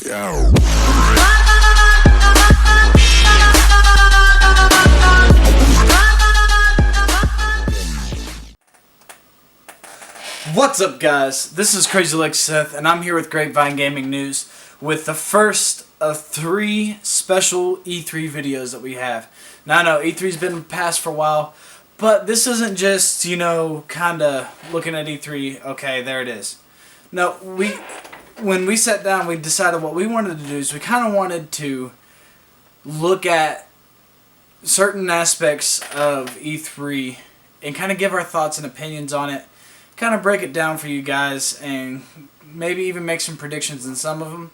What's up, guys? This is Crazy Legs Seth, and I'm here with Grapevine Gaming News with the first of 3 special E3 videos that we have. Now I know E3's been past for a while, but this isn't just, kinda looking at E3, okay, there it is. No, when we sat down, we decided what we wanted to do is we kinda wanted to look at certain aspects of E3 and kinda give our thoughts and opinions on it. Kind of break it down for you guys and maybe even make some predictions in some of them.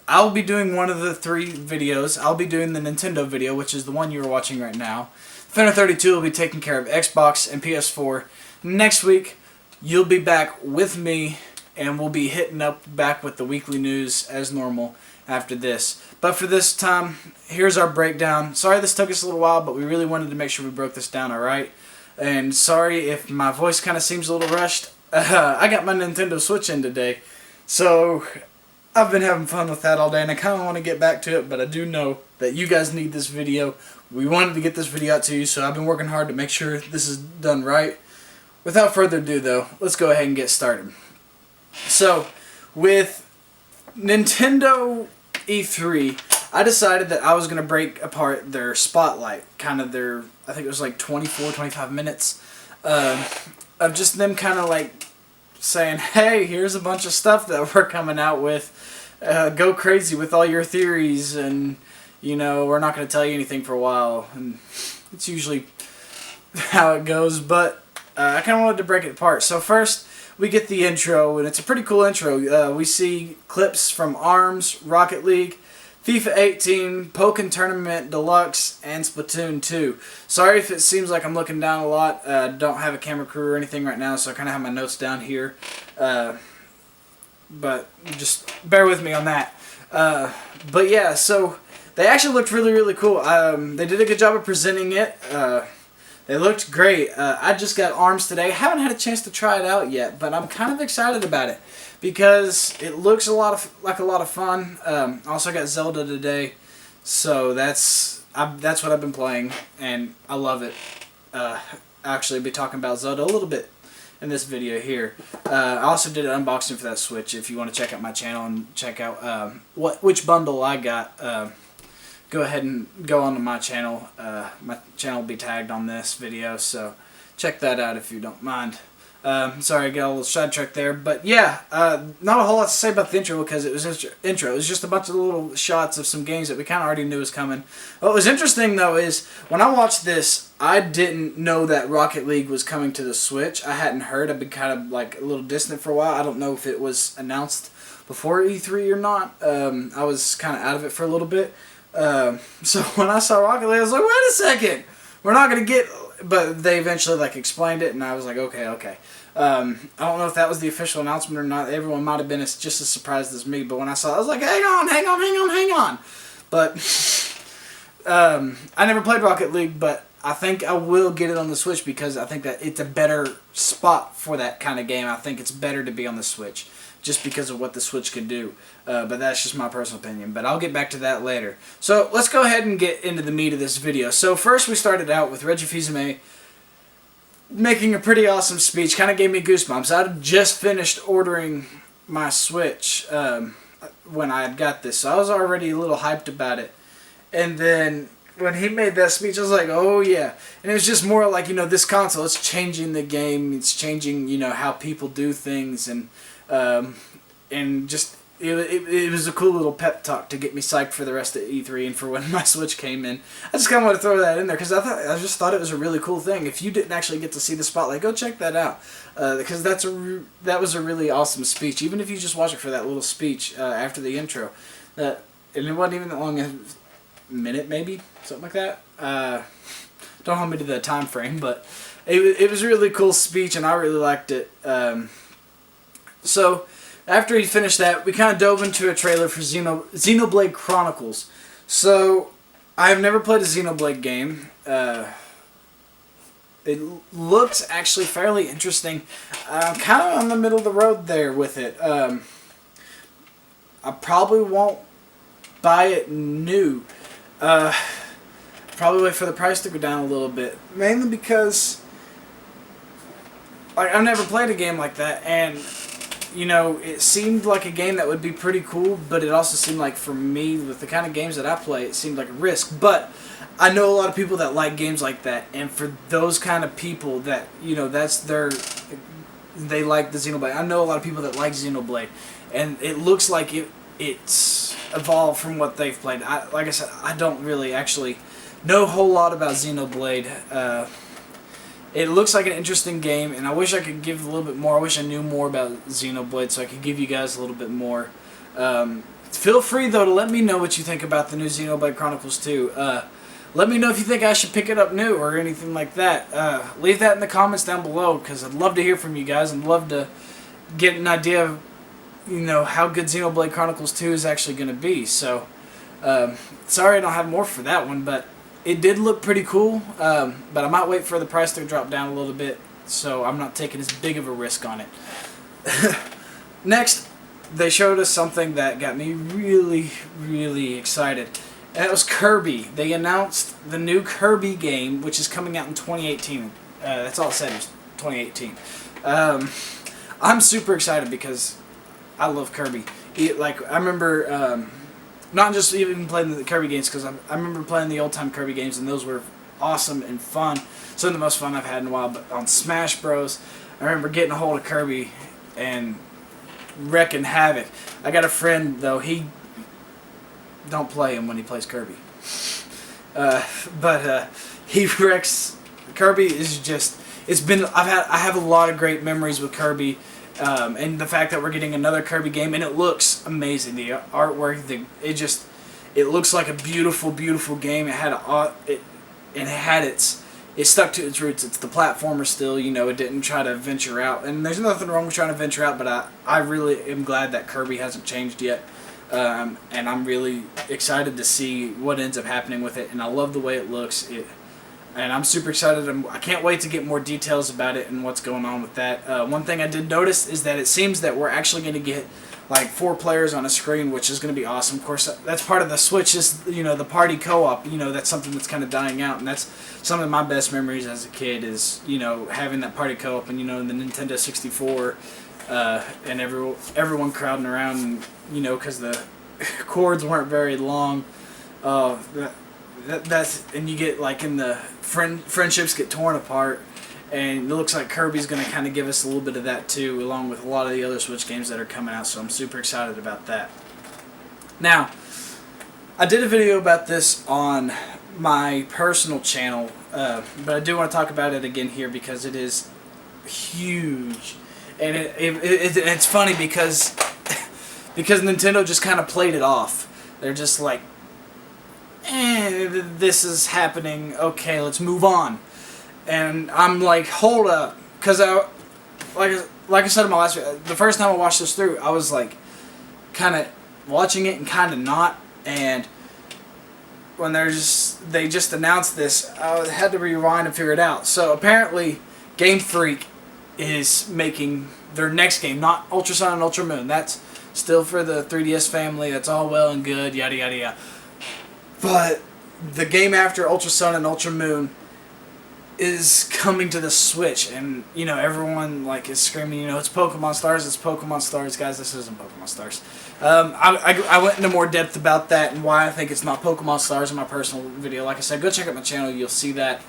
I'll be doing one of the 3 videos. I'll be doing the Nintendo video, which is the one you're watching right now. Fender32 will be taking care of Xbox and PS4. Next week, you'll be back with me, and we'll be hitting up back with the weekly news as normal after this. But for this time, here's our breakdown. Sorry this took us a little while, but we really wanted to make sure we broke this down, alright? And sorry if my voice kind of seems a little rushed. I got my Nintendo Switch in today, so I've been having fun with that all day, and I kind of want to get back to it, but I do know that you guys need this video. We wanted to get this video out to you, so I've been working hard to make sure this is done right. Without further ado, though, let's go ahead and get started. So, with Nintendo E3, I decided that I was going to break apart their spotlight, kind of their, I think it was like 24, 25 minutes, of just them kind of like saying, hey, here's a bunch of stuff that we're coming out with, go crazy with all your theories, and, we're not going to tell you anything for a while, and it's usually how it goes, but I kind of wanted to break it apart. So first, we get the intro, and it's a pretty cool intro. We see clips from ARMS, Rocket League, FIFA 18, Pokken Tournament Deluxe, and Splatoon 2. Sorry if it seems like I'm looking down a lot. Don't have a camera crew or anything right now, so I kind of have my notes down here. But just bear with me on that. But yeah, so they actually looked really, really cool. They did a good job of presenting it. They looked great. I just got ARMS today. Haven't had a chance to try it out yet, but I'm kind of excited about it because it looks like a lot of fun. Also got Zelda today, so that's what I've been playing, and I love it. Actually, be talking about Zelda a little bit in this video here. I also did an unboxing for that Switch. If you want to check out my channel and check out which bundle I got, go ahead and go onto my channel. My channel will be tagged on this video, so check that out if you don't mind. Sorry, I got a little sidetracked there, but yeah, not a whole lot to say about the intro because it was intro. It was just a bunch of little shots of some games that we kind of already knew was coming. What was interesting, though, is when I watched this, I didn't know that Rocket League was coming to the Switch. I hadn't heard. I've been kind of like a little distant for a while. I don't know if it was announced before E3 or not. I was kind of out of it for a little bit. So when I saw Rocket League, I was like, wait a second, we're not going to get... But they eventually explained it, and I was like, okay. I don't know if that was the official announcement or not. Everyone might have been just as surprised as me, but when I saw it, I was like, hang on. But I never played Rocket League, but I think I will get it on the Switch because I think that it's a better spot for that kind of game. I think it's better to be on the Switch just because of what the Switch can do. But that's just my personal opinion. But I'll get back to that later. So let's go ahead and get into the meat of this video. So first we started out with Reggie Fils-Aimé making a pretty awesome speech. Kind of gave me goosebumps. I had just finished ordering my Switch when I had got this. So I was already a little hyped about it. And then when he made that speech, I was like, oh yeah. And it was just more like, this console, it's changing the game. It's changing, how people do things. And just it was a cool little pep talk to get me psyched for the rest of E3 and for when my Switch came in. I just kind of want to throw that in there because I just thought it was a really cool thing. If you didn't actually get to see the spotlight, go check that out because that was a really awesome speech. Even if you just watch it for that little speech after the intro, and it wasn't even that long, a minute maybe, something like that. Don't hold me to the time frame, but it was a really cool speech and I really liked it. So after he finished that, we kind of dove into a trailer for Xenoblade Chronicles. So I've never played a Xenoblade game. It looks actually fairly interesting. Kind of on the middle of the road there with it. I probably won't buy it new. Probably wait for the price to go down a little bit. Mainly because I've never played a game like that, and you know, it seemed like a game that would be pretty cool, but it also seemed like, for me, with the kind of games that I play, it seemed like a risk. But I know a lot of people that like games like that, and for those kind of people that, you know, they like the Xenoblade. I know a lot of people that like Xenoblade, and it looks like it's evolved from what they've played. Like I said, I don't really actually know a whole lot about Xenoblade. It looks like an interesting game, and I wish I could give a little bit more. I wish I knew more about Xenoblade so I could give you guys a little bit more. Feel free, though, to let me know what you think about the new Xenoblade Chronicles 2. Let me know if you think I should pick it up new or anything like that. Leave that in the comments down below, because I'd love to hear from you guys and love to get an idea of, you know, how good Xenoblade Chronicles 2 is actually going to be. So, sorry I don't have more for that one, but it did look pretty cool, but I might wait for the price to drop down a little bit, so I'm not taking as big of a risk on it. Next, they showed us something that got me really, really excited. And it was Kirby. They announced the new Kirby game, which is coming out in 2018. That's all it said, was 2018. I'm super excited because I love Kirby. I remember... not just even playing the Kirby games, because I remember playing the old-time Kirby games, and those were awesome and fun. Some of the most fun I've had in a while. But on Smash Bros., I remember getting a hold of Kirby and wrecking havoc. I got a friend, though, he don't play him when he plays Kirby. But he wrecks. Kirby is just... I have a lot of great memories with Kirby. And the fact that we're getting another Kirby game, and it looks amazing. The artwork, it looks like a beautiful, beautiful game. It stuck to its roots. It's the platformer still, you know. It didn't try to venture out, and there's nothing wrong with trying to venture out. But I really am glad that Kirby hasn't changed yet, and I'm really excited to see what ends up happening with it. And I love the way it looks. And I'm super excited. I can't wait to get more details about it and what's going on with that. One thing I did notice is that it seems that we're actually going to get like 4 players on a screen, which is going to be awesome. Of course, that's part of the Switch, is, you know, the party co-op. You know, that's something that's kind of dying out, and that's some of my best memories as a kid is, you know, having that party co-op, and, you know, the Nintendo 64, and everyone crowding around, and, you know, because the cords weren't very long. And you get, like, in the friendships get torn apart, and it looks like Kirby's going to kind of give us a little bit of that too, along with a lot of the other Switch games that are coming out, so I'm super excited about that. Now, I did a video about this on my personal channel, but I do want to talk about it again here because it is huge, and it's funny because Nintendo just kind of played it off. They're just like, this is happening, okay, let's move on. And I'm like, hold up, because like I said in my last video, the first time I watched this through, I was like, kind of watching it and kind of not, and when they just announced this, I had to rewind and figure it out. So apparently, Game Freak is making their next game, not Ultra Sun and Ultra Moon. That's still for the 3DS family, that's all well and good, yada yada yada. But the game after Ultra Sun and Ultra Moon is coming to the Switch, and, you know, everyone, like, is screaming, you know, it's Pokemon Stars, it's Pokemon Stars. Guys, this isn't Pokemon Stars. I went into more depth about that and why I think it's not Pokemon Stars in my personal video. Like I said, go check out my channel, you'll see that.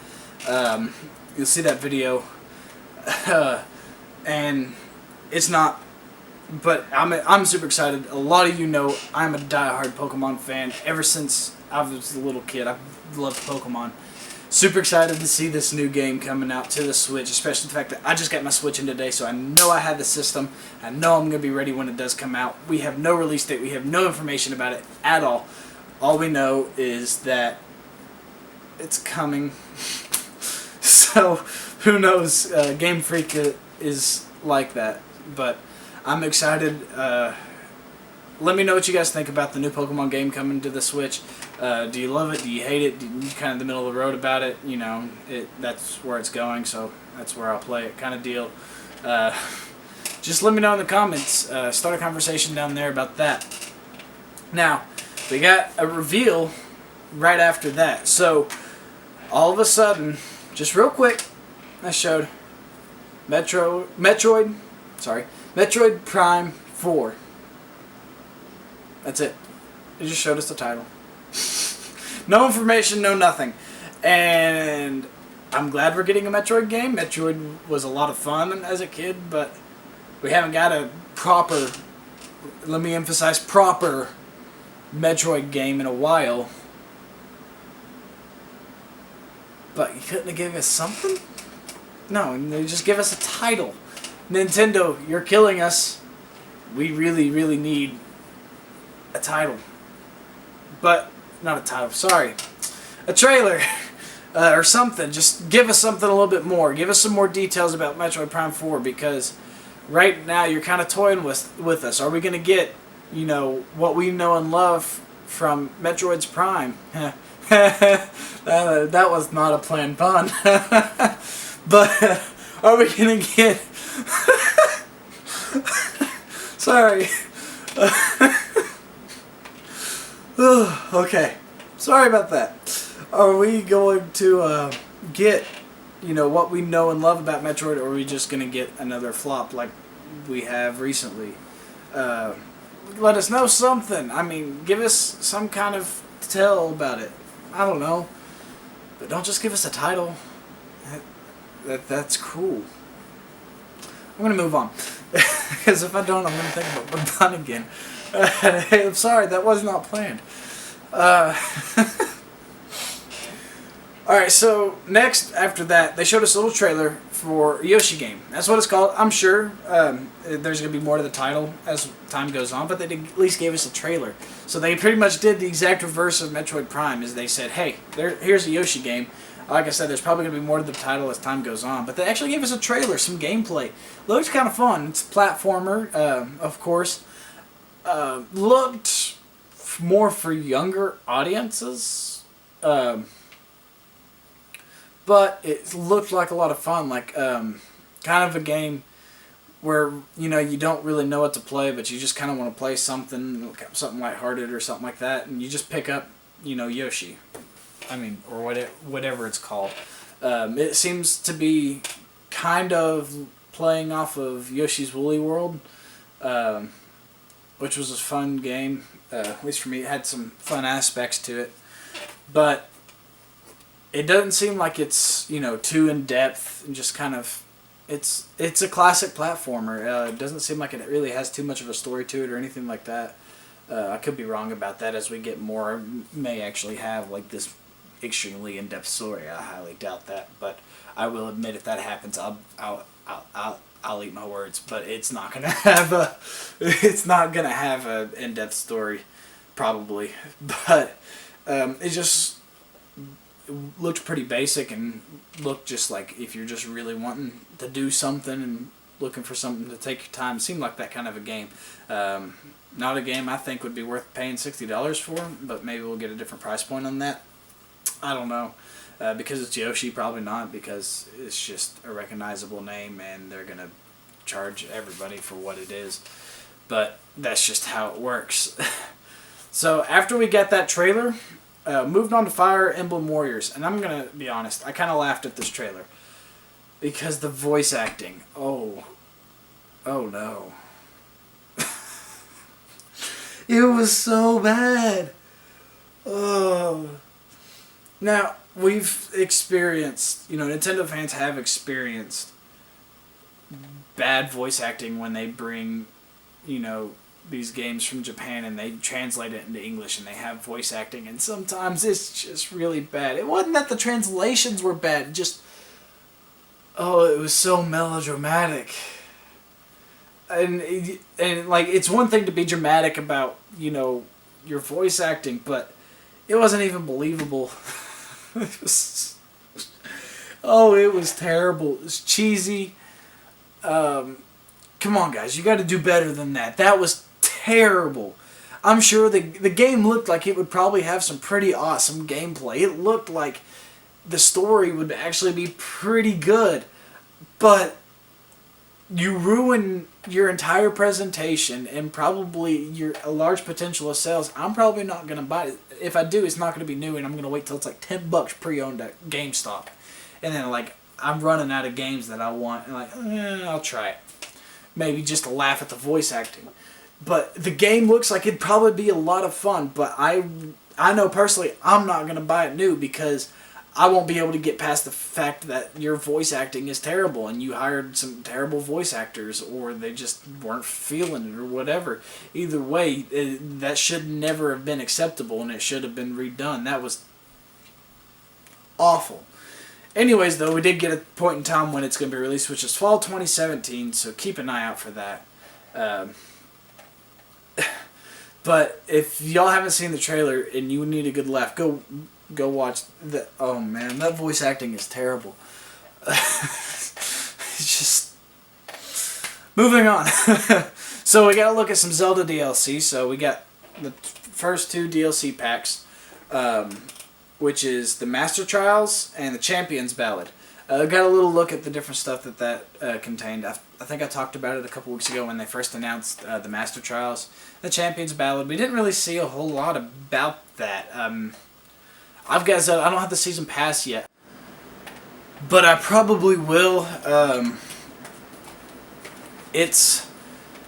You'll see that video. And it's not, but I'm super excited. A lot of you know I'm a diehard Pokemon fan. Ever since I was a little kid, I've loved Pokemon. Super excited to see this new game coming out to the Switch, especially the fact that I just got my Switch in today, so I know I have the system. I know I'm going to be ready when it does come out. We have no release date. We have no information about it at all. All we know is that it's coming. So, who knows? Game Freak is like that. But I'm excited. Let me know what you guys think about the new Pokemon game coming to the Switch. Do you love it? Do you hate it? Do you kind of the middle of the road about it? You know, that's where it's going, so that's where I'll play it, kind of deal. Just let me know in the comments. Start a conversation down there about that. Now, we got a reveal right after that. So, all of a sudden, just real quick, I showed Metroid Prime 4. That's it. It just showed us the title. No information, no nothing. And I'm glad we're getting a Metroid game. Metroid was a lot of fun as a kid, but we haven't got a proper, let me emphasize, proper Metroid game in a while. But you couldn't have given us something? No, they just give us a title. Nintendo, you're killing us. We really, really need a title. But, not a title, sorry. A trailer. Or something. Just give us something a little bit more. Give us some more details about Metroid Prime 4, because right now you're kind of toying with us. Are we going to get, what we know and love from Metroid's Prime? That was not a planned pun. But are we going to get... Sorry. Okay. Sorry about that. Are we going to get, what we know and love about Metroid, or are we just going to get another flop like we have recently? Let us know something. I mean, give us some kind of tell about it. I don't know. But don't just give us a title. That's cool. I'm going to move on. Because if I don't, I'm going to think about the pun again. I'm sorry, that was not planned. Alright, so next, after that, they showed us a little trailer for a Yoshi game. That's what it's called. I'm sure there's going to be more to the title as time goes on, but they at least gave us a trailer. So they pretty much did the exact reverse of Metroid Prime, is they said, hey, here's a Yoshi game. Like I said, there's probably going to be more to the title as time goes on, but they actually gave us a trailer, some gameplay. Looks kind of fun. It's a platformer, of course. Looked more for younger audiences. But it looked like a lot of fun, like kind of a game where you don't really know what to play, but you just kind of want to play something lighthearted or something like that, and you just pick up Yoshi, or whatever it's called. It seems to be kind of playing off of Yoshi's Woolly World, which was a fun game. At least for me, it had some fun aspects to it, but it doesn't seem like it's too in depth and just kind of it's a classic platformer. It doesn't seem like it really has too much of a story to it or anything like that. I could be wrong about that. As we get more, may actually have like this extremely in depth story. I highly doubt that, but I will admit if that happens, I'll eat my words. But it's not gonna have a in depth story, probably. But it just looked pretty basic and looked just like if you're just really wanting to do something and looking for something to take your time. It seemed like that kind of a game. Not a game I think would be worth paying $60 for, but maybe we'll get a different price point on that. I don't know. Because it's Yoshi, probably not, because it's just a recognizable name and they're going to charge everybody for what it is. But that's just how it works. So after we got that trailer, moved on to Fire Emblem Warriors, and I'm going to be honest, I kind of laughed at this trailer. Because the voice acting, oh no. It was so bad. Oh. Now, we've experienced, Nintendo fans have experienced bad voice acting when they bring, these games from Japan and they translate it into English and they have voice acting, and sometimes it's just really bad. It wasn't that the translations were bad, just, it was so melodramatic. And like, it's one thing to be dramatic about, your voice acting, but it wasn't even believable. It was terrible. It was cheesy. Come on, guys, you got to do better than that. That was terrible. I'm sure the game looked like it would probably have some pretty awesome gameplay. It looked like the story would actually be pretty good, but you ruin your entire presentation and probably a large potential of sales, I'm probably not going to buy it. If I do, it's not going to be new, and I'm going to wait till it's like $10 pre-owned at GameStop. And then, like, I'm running out of games that I want, and like, I'll try it. Maybe just to laugh at the voice acting. But the game looks like it'd probably be a lot of fun, but I know personally I'm not going to buy it new because I won't be able to get past the fact that your voice acting is terrible and you hired some terrible voice actors or they just weren't feeling it or whatever. Either way, that should never have been acceptable and it should have been redone. That was awful. Anyways, though, we did get a point in time when it's going to be released, which is fall 2017, so keep an eye out for that. But if y'all haven't seen the trailer and you need a good laugh, go watch the. Oh man, that voice acting is terrible. It's just moving on. So we got to look at some Zelda DLC. So we got the first 2 DLC packs, which is the Master Trials and the Champions Ballad. Got a little look at the different stuff that contained. I think I talked about it a couple weeks ago when they first announced the Master Trials. The Champions Ballad, we didn't really see a whole lot about that. I've got Zelda. I don't have the season pass yet, but I probably will. It's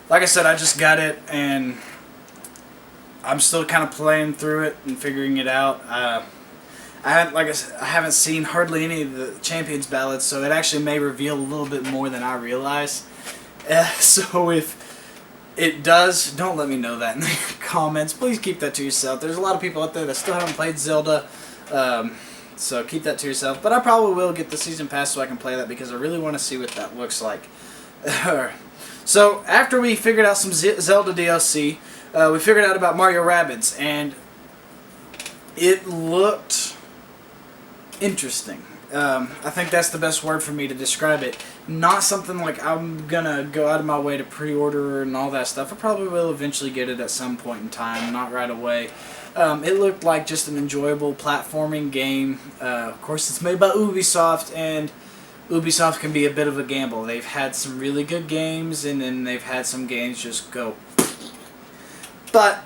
like I said, I just got it and I'm still kind of playing through it and figuring it out. I haven't seen hardly any of the Champions Ballads, so it actually may reveal a little bit more than I realize. So if it does, don't let me know that in the comments. Please keep that to yourself. There's a lot of people out there that still haven't played Zelda, so keep that to yourself. But I probably will get the Season Pass so I can play that because I really want to see what that looks like. So after we figured out some Zelda DLC, we figured out about Mario Rabbids, and it looked interesting. I think that's the best word for me to describe it. Not something like I'm gonna go out of my way to pre-order and all that stuff. I probably will eventually get it at some point in time, not right away. It looked like just an enjoyable platforming game. Of course, it's made by Ubisoft, and Ubisoft can be a bit of a gamble. They've had some really good games, and then they've had some games just go. But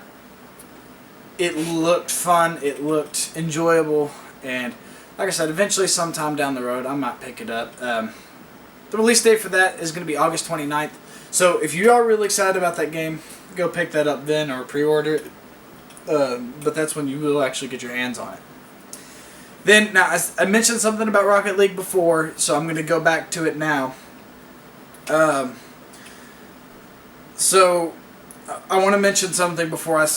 it looked fun, it looked enjoyable, and like I said, eventually sometime down the road I might pick it up. The release date for that is going to be August 29th. So if you are really excited about that game, go pick that up then or pre-order it. But that's when you will actually get your hands on it. Then, now, I mentioned something about Rocket League before, so I'm going to go back to it now. So I want to mention something before I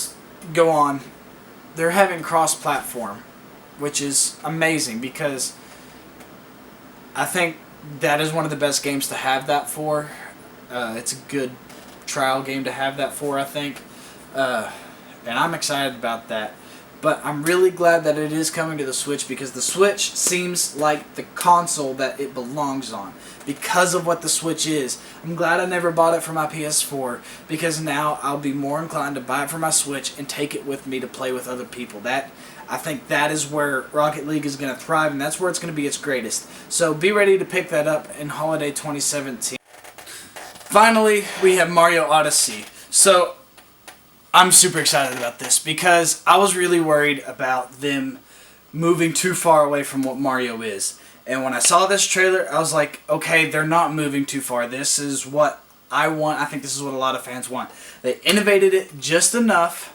go on. They're having cross-platform, which is amazing because I think that is one of the best games to have that for. It's a good trial game to have that for, I think. And I'm excited about that. But I'm really glad that it is coming to the Switch because the Switch seems like the console that it belongs on because of what the Switch is. I'm glad I never bought it for my PS4 because now I'll be more inclined to buy it for my Switch and take it with me to play with other people. I think that is where Rocket League is going to thrive, and that's where it's going to be its greatest. So be ready to pick that up in Holiday 2017. Finally, we have Mario Odyssey. So I'm super excited about this because I was really worried about them moving too far away from what Mario is. And when I saw this trailer, I was like, okay, they're not moving too far. This is what I want. I think this is what a lot of fans want. They innovated it just enough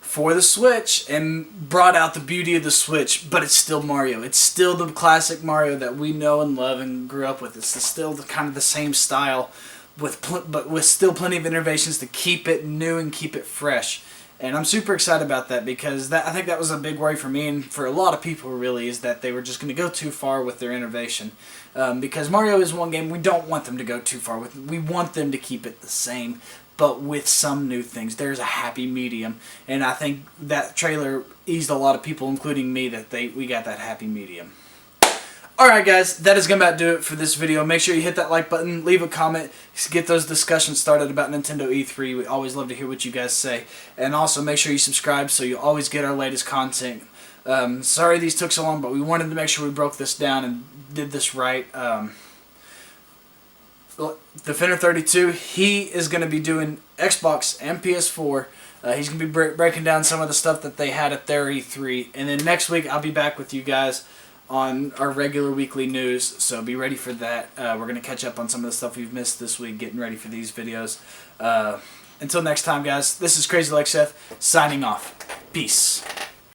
for the Switch and brought out the beauty of the Switch, but it's still Mario. It's still the classic Mario that we know and love and grew up with. It's still kind of the same style, but with still plenty of innovations to keep it new and keep it fresh. And I'm super excited about that because I think that was a big worry for me and for a lot of people really, is that they were just going to go too far with their innovation. Because Mario is one game we don't want them to go too far with. We want them to keep it the same, but with some new things. There's a happy medium, and I think that trailer eased a lot of people, including me, that we got that happy medium. Alright guys, that is going to about do it for this video. Make sure you hit that like button, leave a comment, get those discussions started about Nintendo E3. We always love to hear what you guys say. And also make sure you subscribe so you always get our latest content. Sorry these took so long, but we wanted to make sure we broke this down and did this right. the Finner 32, he is going to be doing Xbox and PS4. He's going to be breaking down some of the stuff that they had at their E3. And then next week, I'll be back with you guys on our regular weekly news. So be ready for that. We're going to catch up on some of the stuff we've missed this week, getting ready for these videos. Until next time, guys, this is Crazy Like Seth, signing off. Peace.